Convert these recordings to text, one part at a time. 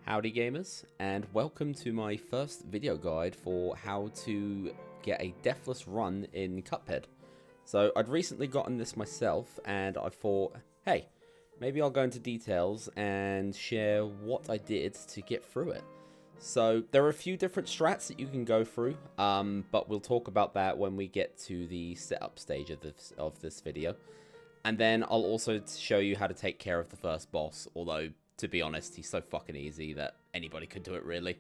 Howdy gamers, and welcome to my first video guide for how to get a deathless run in Cuphead. So I'd recently gotten this myself and I thought, hey, maybe I'll go into details and share what I did to get through it. So there are a few different strats that you can go through, but we'll talk about that when we get to the setup stage of this video. And then I'll also show you how to take care of the first boss, although to be honest, he's so fucking easy that anybody could do it, really.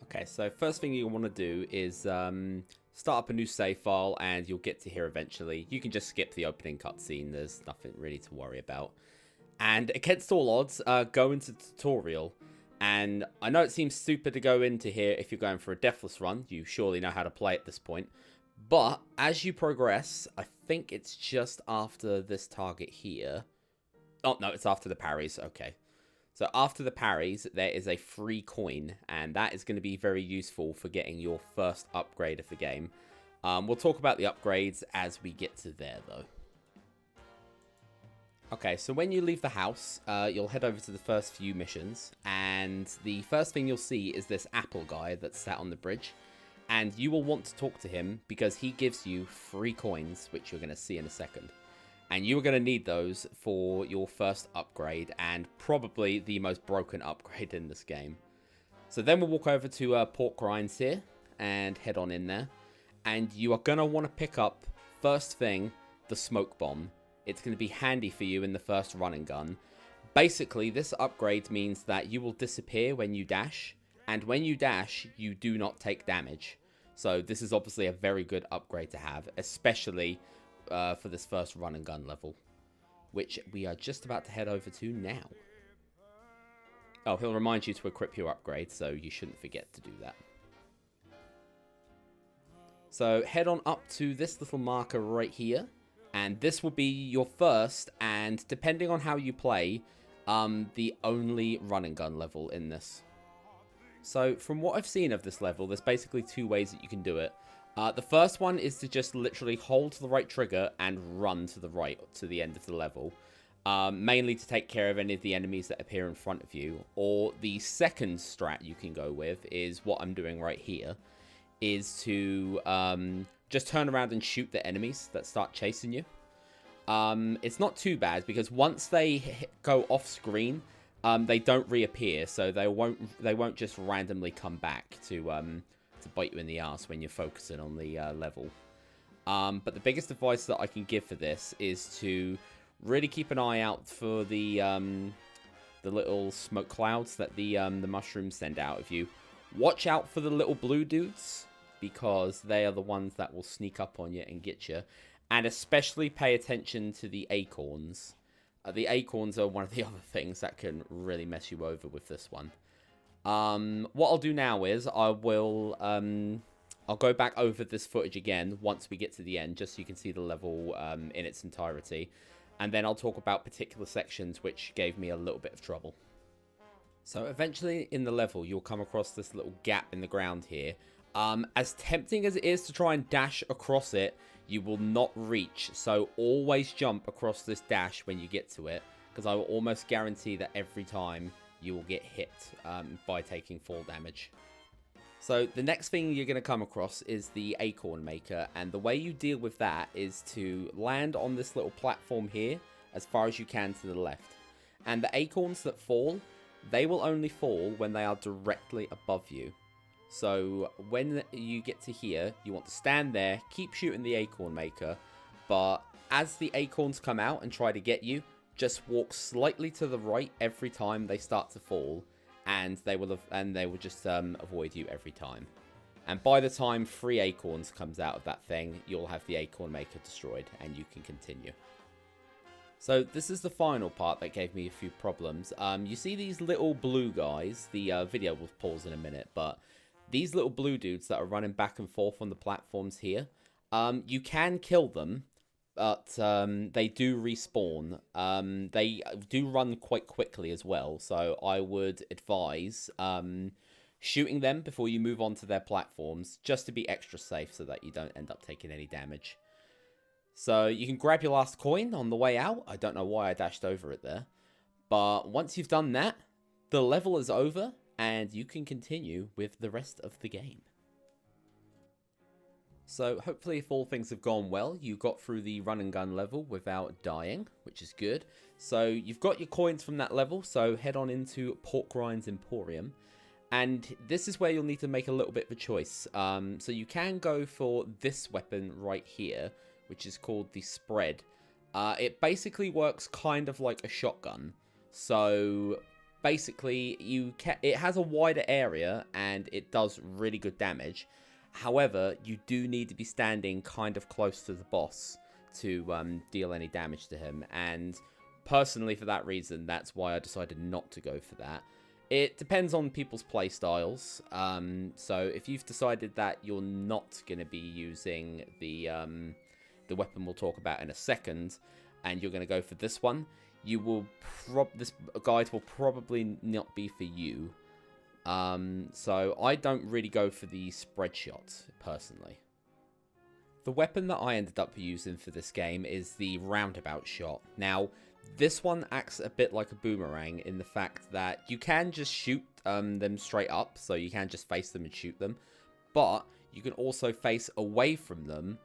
Okay, so first thing you want to do is start up a new save file, and you'll get to here eventually. You can just skip the opening cutscene. There's nothing really to worry about. And against all odds, go into tutorial. And I know it seems stupid to go into here if you're going for a deathless run. You surely know how to play at this point. But as you progress, I think it's just after this target here. Oh, no, it's after the parries. Okay. So after the parries, there is a free coin, and that is going to be very useful for getting your first upgrade of the game. We'll talk about the upgrades as we get to there, though. Okay, so when you leave the house, you'll head over to the first few missions, and the first thing you'll see is this apple guy that's sat on the bridge, and you will want to talk to him because he gives you free coins, which you're going to see in a second. And you're going to need those for your first upgrade, and probably the most broken upgrade in this game. So then we'll walk over to Pork Rinds here, and head on in there. And you are going to want to pick up, first thing, the smoke bomb. It's going to be handy for you in the first run and gun. Basically, this upgrade means that you will disappear when you dash, and when you dash, you do not take damage. So this is obviously a very good upgrade to have, especially for this first run and gun level, which we are just about to head over to now. Oh, he'll remind you to equip your upgrade, so you shouldn't forget to do that. So head on up to this little marker right here, and this will be your first, and depending on how you play, the only run and gun level in this. So from what I've seen of this level, there's basically two ways that you can do it. The first one is to just literally hold the right trigger and run to the right to the end of the level. Mainly to take care of any of the enemies that appear in front of you. Or the second strat you can go with is what I'm doing right here. Is to just turn around and shoot the enemies that start chasing you. It's not too bad because once they go off screen, they don't reappear. So they won't just randomly come back to bite you in the ass when you're focusing on the level. But the biggest advice that I can give for this is to really keep an eye out for the little smoke clouds that the mushrooms send out of you. Watch out for the little blue dudes, because they are the ones that will sneak up on you and get you. And especially pay attention to the acorns. The acorns are one of the other things that can really mess you over with this one. What I'll do now is I'll go back over this footage again once we get to the end, just so you can see the level in its entirety. And then I'll talk about particular sections which gave me a little bit of trouble. So eventually in the level, you'll come across this little gap in the ground here. As tempting as it is to try and dash across it, you will not reach. So always jump across this dash when you get to it, because I will almost guarantee that every time you will get hit by taking fall damage. So the next thing you're going to come across is the acorn maker, and the way you deal with that is to land on this little platform here as far as you can to the left. And the acorns that fall, they will only fall when they are directly above you. So when you get to here, you want to stand there, keep shooting the acorn maker, but as the acorns come out and try to get you, just walk slightly to the right every time they start to fall, and they will just avoid you every time. And by the time 3 acorns comes out of that thing, you'll have the acorn maker destroyed, and you can continue. So this is the final part that gave me a few problems. You see these little blue guys. The video will pause in a minute, but these little blue dudes that are running back and forth on the platforms here, you can kill them. But they do respawn. They do run quite quickly as well. So I would advise shooting them before you move on to their platforms, just to be extra safe so that you don't end up taking any damage. So you can grab your last coin on the way out. I don't know why I dashed over it there. But once you've done that, The level is over, and you can continue with the rest of the game. So hopefully if all things have gone well, you got through the run and gun level without dying, which is good. So you've got your coins from that level, so head on into Pork Rind's Emporium. And this is where you'll need to make a little bit of a choice. So you can go for this weapon right here, which is called the Spread. It basically works kind of like a shotgun. So basically it has a wider area and it does really good damage. However, you do need to be standing kind of close to the boss to deal any damage to him. And personally, for that reason, that's why I decided not to go for that. It depends on people's play styles. So if you've decided that you're not going to be using the weapon we'll talk about in a second, and you're going to go for this one, this guide will probably not be for you. So I don't really go for the spread shot, personally. The weapon that I ended up using for this game is the roundabout shot. Now, this one acts a bit like a boomerang in the fact that you can just shoot them straight up, so you can just face them and shoot them. But you can also face away from them,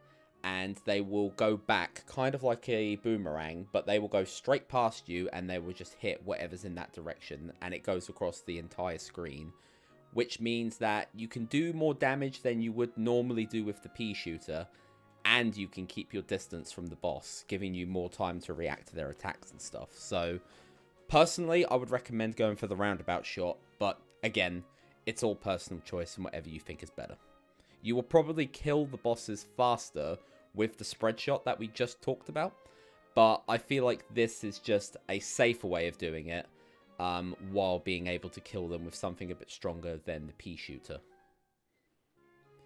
and they will go back, kind of like a boomerang, but they will go straight past you, and they will just hit whatever's in that direction, and it goes across the entire screen, which means that you can do more damage than you would normally do with the pea shooter, and you can keep your distance from the boss, giving you more time to react to their attacks and stuff. So, personally, I would recommend going for the roundabout shot, but again, it's all personal choice and whatever you think is better. You will probably kill the bosses faster with the spread shot that we just talked about, but I feel like this is just a safer way of doing it, while being able to kill them with something a bit stronger than the pea shooter.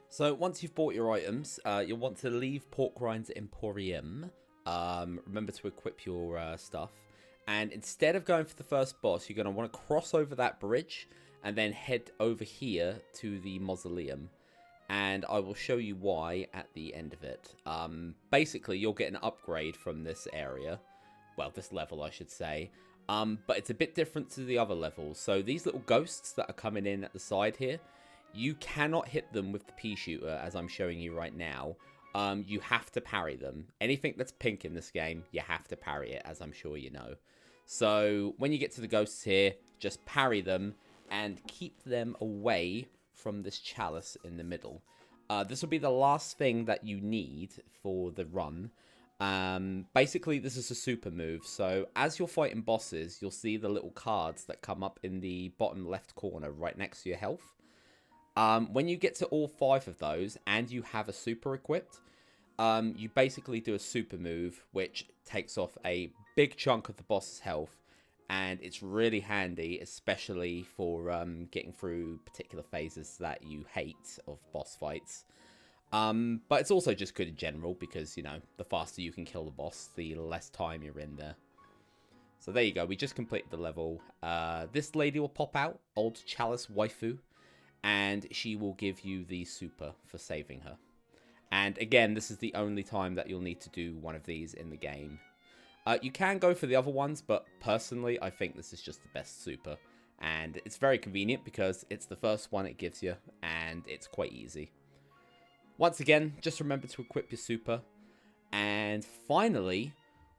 So once you've bought your items, you'll want to leave Pork Rind's Emporium. Remember to equip your stuff. And instead of going for the first boss, you're going to want to cross over that bridge and then head over here to the mausoleum. And I will show you why at the end of it. Basically, you'll get an upgrade from this area. Well, this level, I should say. But it's a bit different to the other levels. So these little ghosts that are coming in at the side here, you cannot hit them with the pea shooter, as I'm showing you right now. You have to parry them. Anything that's pink in this game, you have to parry it, as I'm sure you know. So when you get to the ghosts here, just parry them and keep them away from this chalice in the middle. This will be the last thing that you need for the run. Basically, this is a super move. So as you're fighting bosses, you'll see the little cards that come up in the bottom left corner right next to your health. When you get to all 5 of those and you have a super equipped, you basically do a super move which takes off a big chunk of the boss's health, and it's really handy, especially for getting through particular phases that you hate of boss fights. But it's also just good in general because, you know, the faster you can kill the boss, the less time you're in there. So there you go, we just completed the level. This lady will pop out, Old Chalice Waifu, and she will give you the super for saving her. And again, this is the only time that you'll need to do one of these in the game. You can go for the other ones, but personally, I think this is just the best super. And it's very convenient because it's the first one it gives you, and it's quite easy. Once again, just remember to equip your super. And finally,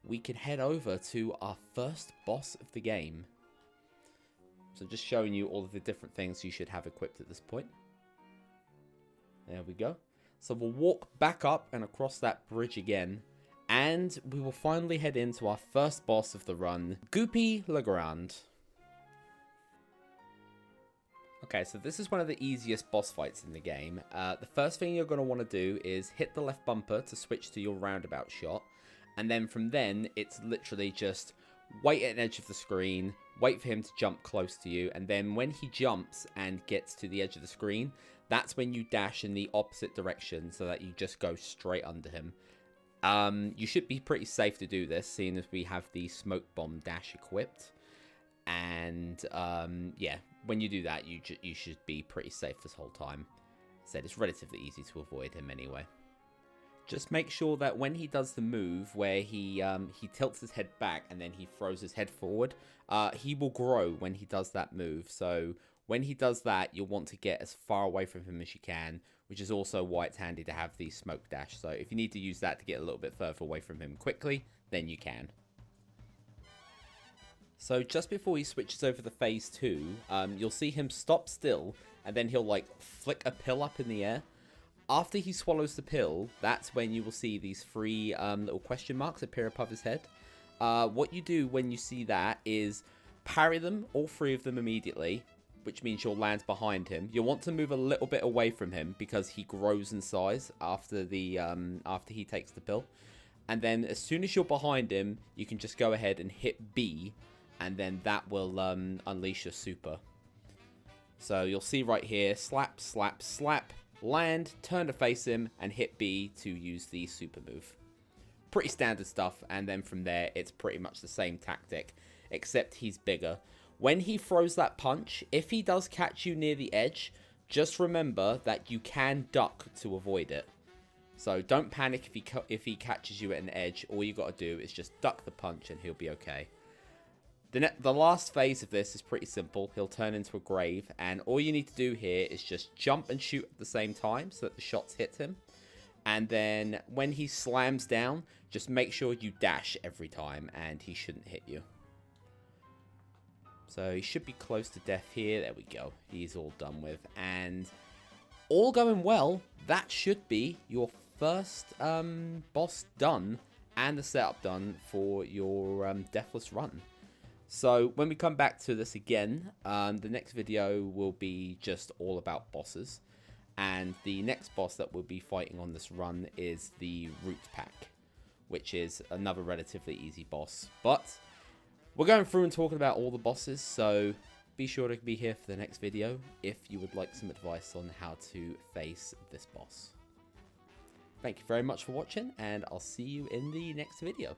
we can head over to our first boss of the game. So just showing you all of the different things you should have equipped at this point. There we go. So we'll walk back up and across that bridge again. And we will finally head into our first boss of the run, Goopy Le Grande. Okay, so this is one of the easiest boss fights in the game. The first thing you're going to want to do is hit the left bumper to switch to your roundabout shot. And then from then, it's literally just wait at an edge of the screen, wait for him to jump close to you, and then when he jumps and gets to the edge of the screen, that's when you dash in the opposite direction so that you just go straight under him. You should be pretty safe to do this, seeing as we have the smoke bomb dash equipped. And yeah, when you do that, you should be pretty safe this whole time. Said it's relatively easy to avoid him anyway. Just make sure that when he does the move where he tilts his head back and then he throws his head forward, he will grow when he does that move. So when he does that, you'll want to get as far away from him as you can, which is also why it's handy to have the smoke dash. So if you need to use that to get a little bit further away from him quickly, then you can. So just before he switches over to phase 2, you'll see him stop still, and then he'll like flick a pill up in the air. After he swallows the pill, that's when you will see these 3 little question marks appear above his head. What you do when you see that is parry them, all 3 of them immediately, which means you'll land behind him. You'll want to move a little bit away from him because he grows in size after he takes the pill. And then as soon as you're behind him, you can just go ahead and hit B, and then that will unleash your super. So you'll see right here, slap, slap, slap, land, turn to face him, and hit B to use the super move. Pretty standard stuff, and then from there, it's pretty much the same tactic, except he's bigger. When he throws that punch, if he does catch you near the edge, just remember that you can duck to avoid it. So don't panic if he catches you at an edge. All you got to do is just duck the punch and he'll be okay. The last phase of this is pretty simple. He'll turn into a grave, and all you need to do here is just jump and shoot at the same time so that the shots hit him. And then when he slams down, just make sure you dash every time, and he shouldn't hit you. So he should be close to death here. There we go. He's all done with. And all going well, that should be your first boss done and the setup done for your Deathless run. So when we come back to this again, the next video will be just all about bosses. And the next boss that we'll be fighting on this run is the Root Pack, which is another relatively easy boss. But we're going through and talking about all the bosses, so be sure to be here for the next video if you would like some advice on how to face this boss. Thank you very much for watching, and I'll see you in the next video.